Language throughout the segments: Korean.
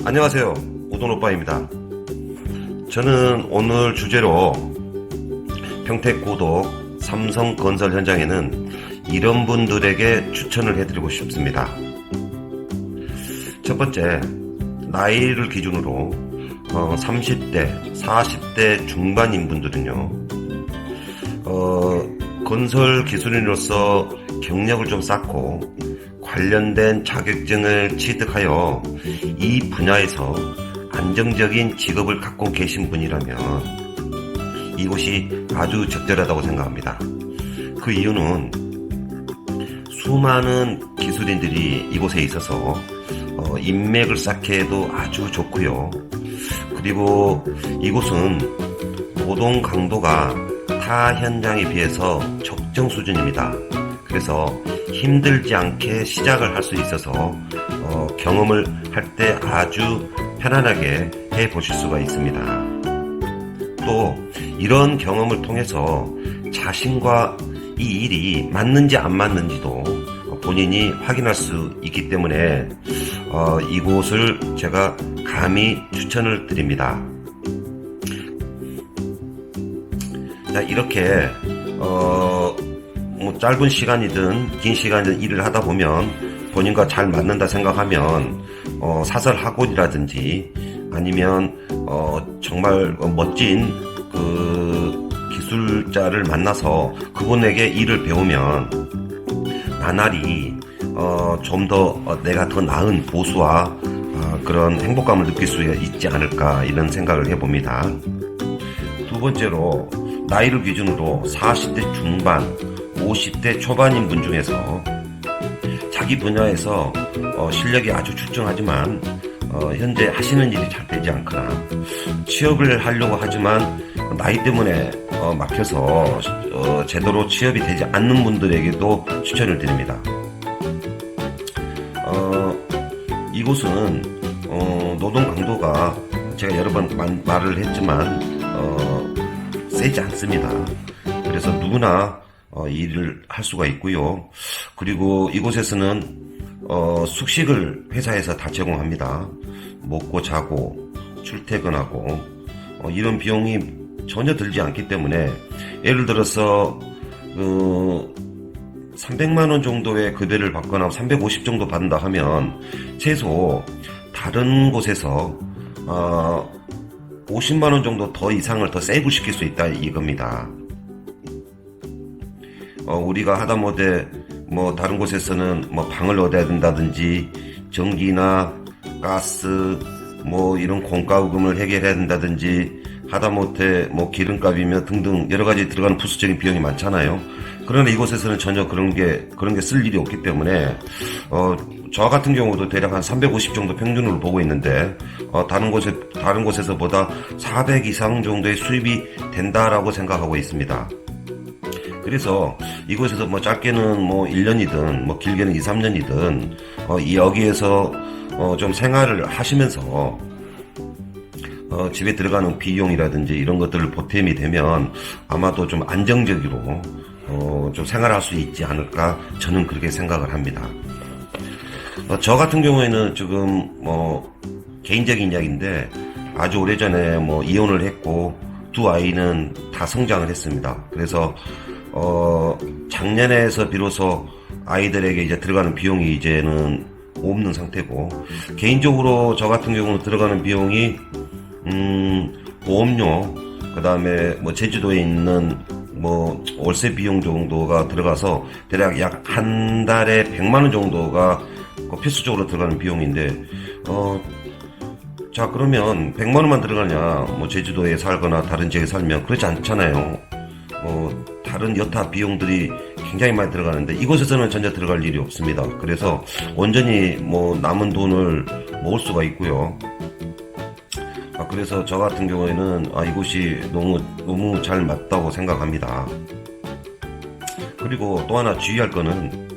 안녕하세요, 우돈오빠입니다. 저는 오늘 주제로 평택고독 삼성건설 현장에는 이런 분들에게 추천을 해드리고 싶습니다. 첫 번째, 나이를 기준으로 30대, 40대 중반인 분들은요, 건설 기술인으로서 경력을 좀 쌓고 관련된 자격증을 취득하여 이 분야에서 안정적인 직업을 갖고 계신 분이라면 이곳이 아주 적절하다고 생각합니다. 그 이유는 수많은 기술인들이 이곳에 있어서 인맥을 쌓기에도 아주 좋고요. 그리고 이곳은 노동 강도가 타 현장에 비해서 적정 수준입니다. 그래서 힘들지 않게 시작을 할 수 있어서 경험을 할 때 아주 편안하게 해 보실 수가 있습니다. 또 이런 경험을 통해서 자신과 이 일이 맞는지 안 맞는지도 본인이 확인할 수 있기 때문에 이곳을 제가 감히 추천을 드립니다. 자, 이렇게 짧은 시간이든 긴 시간이든 일을 하다 보면 본인과 잘 맞는다 생각하면 사설학원이라든지 아니면 정말 멋진 그 기술자를 만나서 그분에게 일을 배우면 나날이 좀 더 내가 더 나은 보수와 그런 행복감을 느낄 수 있지 않을까 이런 생각을 해봅니다. 두 번째로 나이를 기준으로 40대 중반 50대 초반인 분 중에서 자기 분야에서 실력이 아주 출중하지만 현재 하시는 일이 잘 되지 않거나 취업을 하려고 하지만 나이 때문에 막혀서 제대로 취업이 되지 않는 분들에게도 추천을 드립니다. 이곳은 노동 강도가 제가 여러 번 말을 했지만 세지 않습니다. 그래서 누구나 일을 할 수가 있고요. 그리고 이곳에서는 숙식을 회사에서 다 제공합니다. 먹고 자고 출퇴근하고 이런 비용이 전혀 들지 않기 때문에 예를 들어서 300만원 정도의 급여를 받거나 350 정도 받는다 하면 최소 다른 곳에서 50만원 정도 더 이상을 더 세이브 시킬 수 있다 이겁니다. 우리가 하다못해 다른 곳에서는 방을 얻어야 된다든지 전기나 가스 이런 공과금을 해결해야 된다든지 하다못해 기름값이며 등등 여러 가지 들어가는 부수적인 비용이 많잖아요. 그러나 이곳에서는 전혀 그런 게 쓸 일이 없기 때문에 저 같은 경우도 대략 한 350 정도 평균으로 보고 있는데 다른 곳에서보다 400 이상 정도의 수입이 된다라고 생각하고 있습니다. 그래서 이곳에서 짧게는 1년이든 길게는 2, 3년이든 여기에서 좀 생활을 하시면서 집에 들어가는 비용이라든지 이런 것들을 보탬이 되면 아마도 좀 안정적으로 좀 생활할 수 있지 않을까 저는 그렇게 생각을 합니다. 저 같은 경우에는 지금 개인적인 이야기인데 아주 오래전에 이혼을 했고 두 아이는 다 성장을 했습니다. 그래서 작년에서 비로소 아이들에게 이제 들어가는 비용이 이제는 없는 상태고 개인적으로 저 같은 경우는 들어가는 비용이 보험료 그 다음에 제주도에 있는 월세 비용 정도가 들어가서 대략 약 한 달에 100만원 정도가 필수적으로 들어가는 비용인데 자 그러면 100만원만 들어가냐 제주도에 살거나 다른 지역에 살면 그렇지 않잖아요. 다른 여타 비용들이 굉장히 많이 들어가는데 이곳에서는 전혀 들어갈 일이 없습니다. 그래서 온전히 남은 돈을 모을 수가 있고요. 그래서 저 같은 경우에는 이곳이 너무 잘 맞다고 생각합니다. 그리고 또 하나 주의할 거는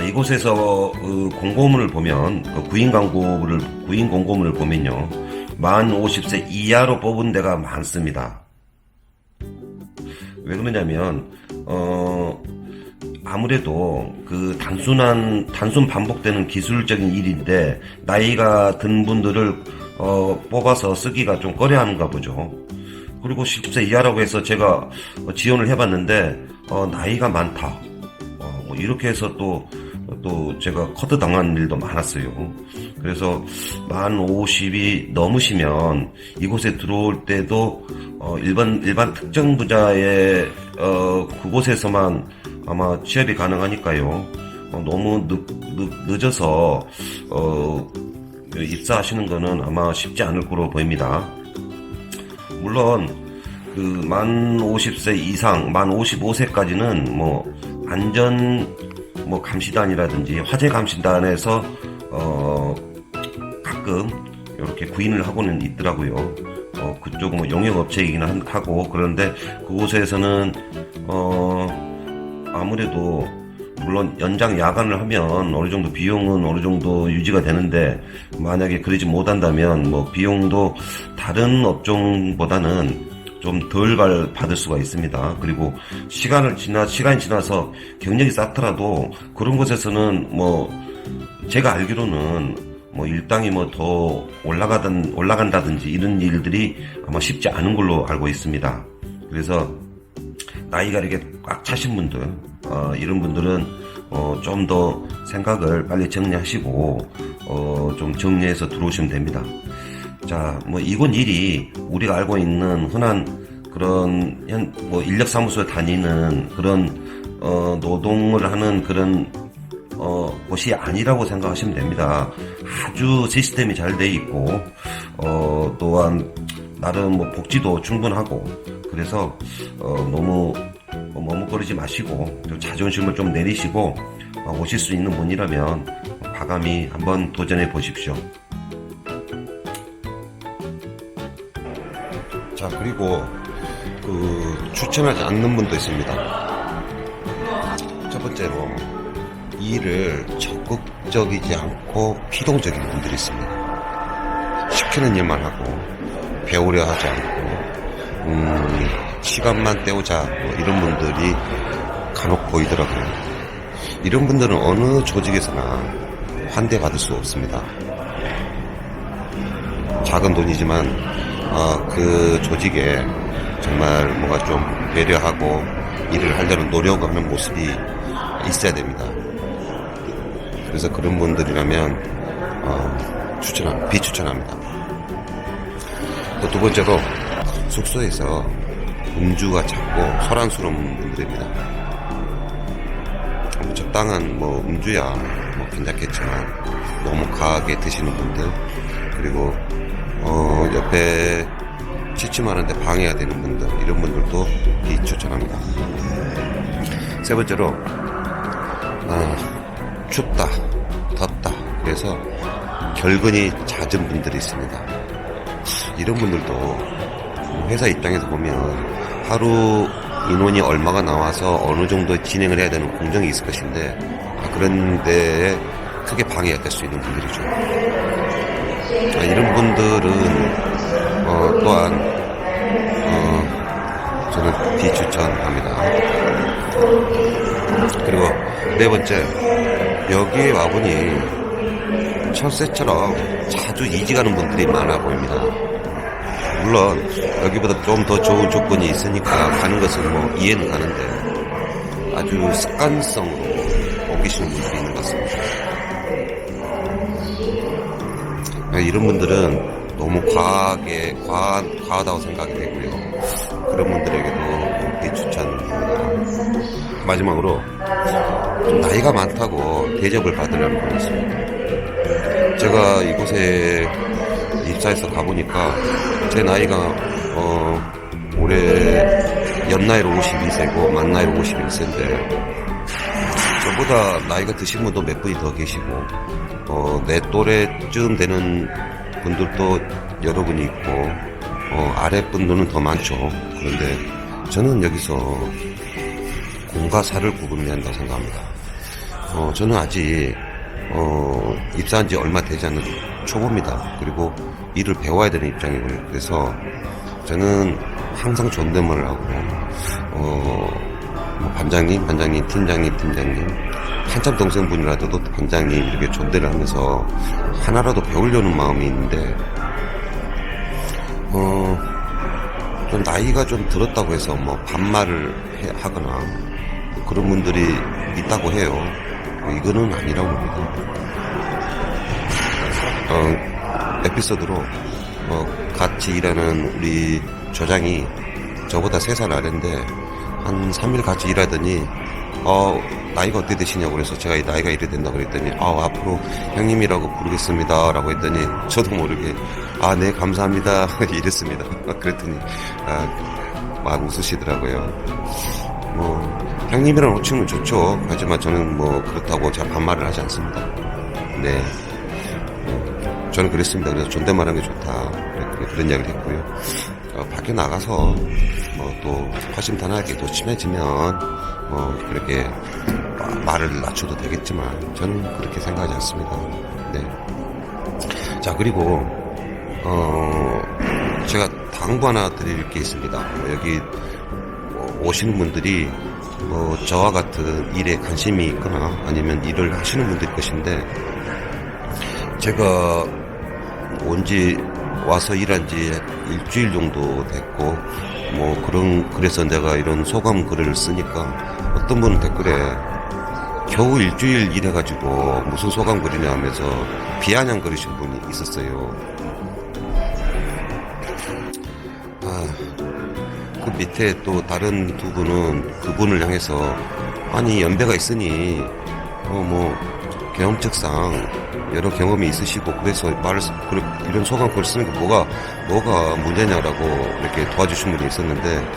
이곳에서 공고문을 보면 구인 공고문을 보면요 만 50세 이하로 뽑은 데가 많습니다. 왜 그러냐면 아무래도 그 단순 반복되는 기술적인 일인데 나이가 든 분들을 뽑아서 쓰기가 좀 꺼려하는가 보죠. 그리고 10세 이하라고 해서 제가 지원을 해봤는데 나이가 많다. 뭐 이렇게 해서 또 제가 커트 당한 일도 많았어요. 그래서 만 50이 넘으시면 이곳에 들어올 때도 일반 특정 분야의 그곳에서만 아마 취업이 가능하니까요. 너무 늦어서 입사하시는 거는 아마 쉽지 않을 거로 보입니다. 물론 그 만 50세 이상, 만 55세까지는 뭐 안전 감시단이라든지 화재 감시단에서 가끔 이렇게 구인을 하고는 있더라고요. 그쪽은 뭐 용역업체이긴 하고, 그런데 그곳에서는 아무래도 물론 연장 야간을 하면 어느 정도 비용은 어느 정도 유지가 되는데, 만약에 그러지 못한다면 뭐 비용도 다른 업종보다는 좀 덜 받을 수가 있습니다. 그리고 시간이 지나서 경력이 쌓더라도 그런 곳에서는 뭐 제가 알기로는 뭐 일당이 뭐 더 올라간다든지 이런 일들이 아마 쉽지 않은 걸로 알고 있습니다. 그래서 나이가 이렇게 꽉 차신 분들, 이런 분들은 좀 더 생각을 빨리 정리하시고 좀 정리해서 들어오시면 됩니다. 자, 뭐 이곳 일이 우리가 알고 있는 흔한 그런 인력사무소에 다니는 그런 노동을 하는 그런 곳이 아니라고 생각하시면 됩니다. 아주 시스템이 잘 돼 있고 또한 나름 뭐 복지도 충분하고, 그래서 너무 머뭇거리지 마시고 좀 자존심을 좀 내리시고 오실 수 있는 분이라면 과감히 한번 도전해 보십시오. 자, 그리고 추천하지 않는 분도 있습니다. 첫 번째로 이 일을 적극적이지 않고 피동적인 분들이 있습니다. 시키는 일만 하고 배우려 하지 않고 시간만 때우자 뭐 이런 분들이 간혹 보이더라고요. 이런 분들은 어느 조직에서나 환대받을 수 없습니다. 작은 돈이지만 그 조직에 정말 뭔가 좀 배려하고 일을 하려는 노력을 하는 모습이 있어야 됩니다. 그래서 그런 분들이라면 비추천합니다. 또 두 번째로 숙소에서 음주가 잦고 소란스러운 분들입니다. 적당한 음주야 괜찮겠지만 너무 과하게 드시는 분들, 그리고 옆에 취침하는데 방해가 되는 분들, 이런 분들도 비추천합니다. 세 번째로 춥다, 덥다, 그래서 결근이 잦은 분들이 있습니다. 이런 분들도 회사 입장에서 보면 하루 인원이 얼마가 나와서 어느 정도 진행을 해야 되는 공정이 있을 것인데, 그런 데에 크게 방해가 될 수 있는 분들이죠. 이런 분들은 또한 저는 비추천합니다. 그리고 네 번째, 여기에 와보니 철새처럼 자주 이직하는 분들이 많아 보입니다. 물론 여기보다 좀 더 좋은 조건이 있으니까 가는 것은 이해는 가는데, 아주 습관성으로 옮기시는 분들이 있는 것 같습니다. 이런 분들은 너무 과하다고 생각이 되고요. 그런 분들에게도 비추천합니다. 마지막으로 좀 나이가 많다고 대접을 받으려는 분이 있습니다. 제가 이곳에 입사해서 가보니까 제 나이가 올해 연나이로 52세고 만나이로 51세인데 저보다 나이가 드신 분도 몇 분이 더 계시고 내 또래쯤 되는 분들도 여러분이 있고 아래 분들은 더 많죠. 그런데 저는 여기서 공과 사를 구분해야 한다고 생각합니다. 저는 아직 입사한 지 얼마 되지 않는 초보입니다. 그리고 일을 배워야 되는 입장이고요. 그래서 저는 항상 존댓말을 하고 뭐 반장님, 팀장님, 한참 동생분이라도 반장님 이렇게 존대를 하면서 하나라도 배우려는 마음이 있는데, 좀 나이가 좀 들었다고 해서 뭐 반말을 하거나 그런 분들이 있다고 해요. 이거는 아니라고 봅니다. 에피소드로 같이 일하는 우리 조장이 저보다 3살 아래인데 한 3일 같이 일하더니 나이가 어떻게 되시냐고 그래서 제가 이 나이가 이래 된다고 그랬더니 앞으로 형님이라고 부르겠습니다 라고 했더니 저도 모르게 네 감사합니다 이랬습니다. 그랬더니 막 웃으시더라고요. 뭐 형님이랑 호칭은 좋죠. 하지만 저는 뭐 그렇다고 제가 반말을 하지 않습니다. 네, 저는 그랬습니다. 그래서 존댓말하는 게 좋다 그런 이야기를 했고요. 밖에 나가서 또 화심탄하게 또 친해지면 그렇게 말을 낮춰도 되겠지만 저는 그렇게 생각하지 않습니다. 네. 자, 그리고 제가 당부 하나 드릴 게 있습니다. 여기 오시는 분들이 저와 같은 일에 관심이 있거나 아니면 일을 하시는 분들일 것인데, 제가 온지 와서 일한 지 일주일 정도 됐고, 그래서 내가 이런 소감 글을 쓰니까 어떤 분은 댓글에 겨우 일주일 일해가지고 무슨 소감 글이냐 하면서 비아냥거리신 분이 있었어요. 그 밑에 또 다른 두 분은 그분을 향해서 아니 연배가 있으니 경험칙상 여러 경험이 있으시고 그래서 이런 소감 글을 쓰는 게 뭐가 문제냐라고 이렇게 도와주신 분이 있었는데,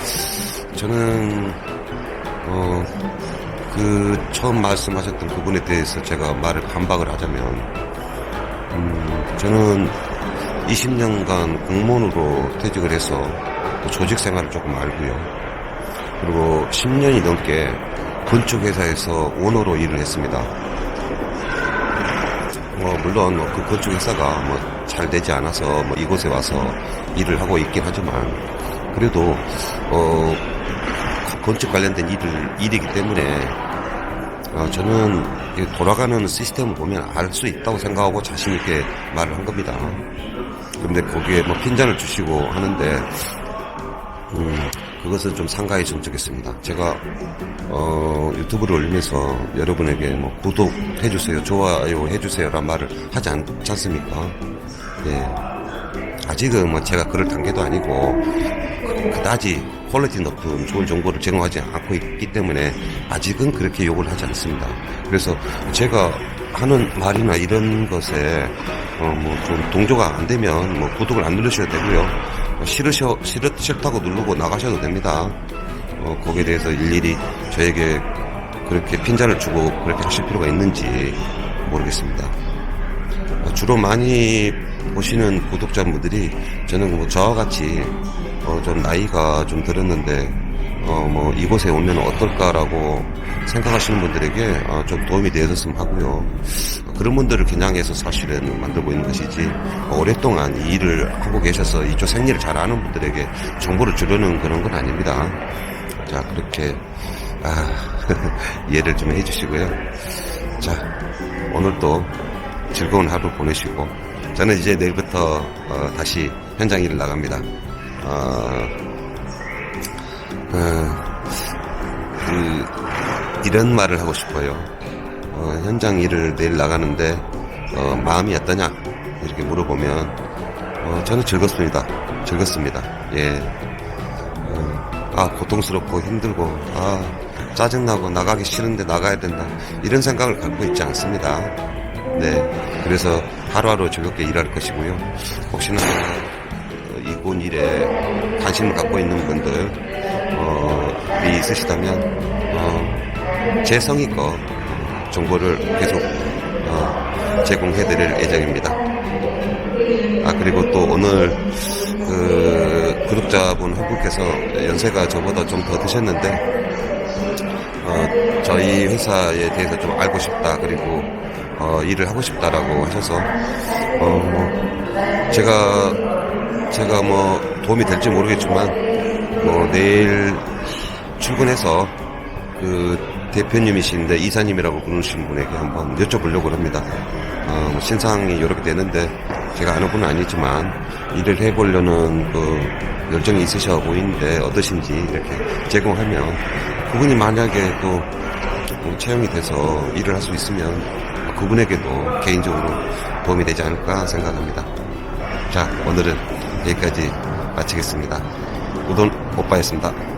저는 그 처음 말씀하셨던 그분에 대해서 제가 말을 반박을 하자면, 저는 20년간 공무원으로 퇴직을 해서 조직 생활을 조금 알고요. 그리고 10년이 넘게 건축회사에서 오너로 일을 했습니다. 물론 그 건축 회사가 잘 되지 않아서 이곳에 와서 일을 하고 있긴 하지만, 그래도 건축 관련된 일이기 때문에 저는 돌아가는 시스템을 보면 알 수 있다고 생각하고 자신 있게 말을 한 겁니다. 그런데 거기에 핀잔을 주시고 하는데 그것은 좀 상가했으면 좋겠습니다. 제가 유튜브를 올리면서 여러분에게 구독해주세요, 좋아요 해주세요라는 말을 하지 않습니까? 네. 아직은 제가 그럴 단계도 아니고 그다지 퀄리티 높은 좋은 정보를 제공하지 않고 있기 때문에 아직은 그렇게 욕을 하지 않습니다. 그래서 제가 하는 말이나 이런 것에 좀 동조가 안 되면 구독을 안 누르셔도 되고요. 싫다고 누르고 나가셔도 됩니다. 거기에 대해서 일일이 저에게 그렇게 핀잔을 주고 그렇게 하실 필요가 있는지 모르겠습니다. 주로 많이 보시는 구독자분들이 저는 저와 같이 좀 나이가 좀 들었는데 이곳에 오면 어떨까라고 생각하시는 분들에게 좀 도움이 되었으면 하고요. 그런 분들을 겨냥해서 사실은 만들고 있는 것이지, 오랫동안 이 일을 하고 계셔서 이쪽 생리를 잘 아는 분들에게 정보를 주려는 그런 건 아닙니다. 자, 그렇게 이해를 좀 해주시고요. 자, 오늘도 즐거운 하루 보내시고, 저는 이제 내일부터 다시 현장 일을 나갑니다. 이런 말을 하고 싶어요. 현장 일을 내일 나가는데 마음이 어떠냐 이렇게 물어보면 저는 즐겁습니다. 예. 고통스럽고 힘들고 짜증나고 나가기 싫은데 나가야 된다 이런 생각을 갖고 있지 않습니다. 네. 그래서 하루하루 즐겁게 일할 것이고요. 혹시나 이곳 일에 관심을 갖고 있는 분들이 있으시다면 제 성의껏 정보를 계속 제공해드릴 예정입니다. 그리고 또 오늘 구독자분 한 분께서 연세가 저보다 좀 더 드셨는데 저희 회사에 대해서 좀 알고 싶다, 그리고 일을 하고 싶다라고 하셔서 제가 도움이 될지 모르겠지만 내일 출근해서 그 대표님이신데 이사님이라고 부르시는 분에게 한번 여쭤보려고 합니다. 뭐 신상이 이렇게 되는데 제가 아는 분은 아니지만 일을 해보려는 그 열정이 있으셔 보이는데 어떠신지 이렇게 제공하면 그분이 만약에 또 채용이 돼서 일을 할 수 있으면 그분에게도 개인적으로 도움이 되지 않을까 생각합니다. 자, 오늘은 여기까지 마치겠습니다. 우돈 오빠였습니다.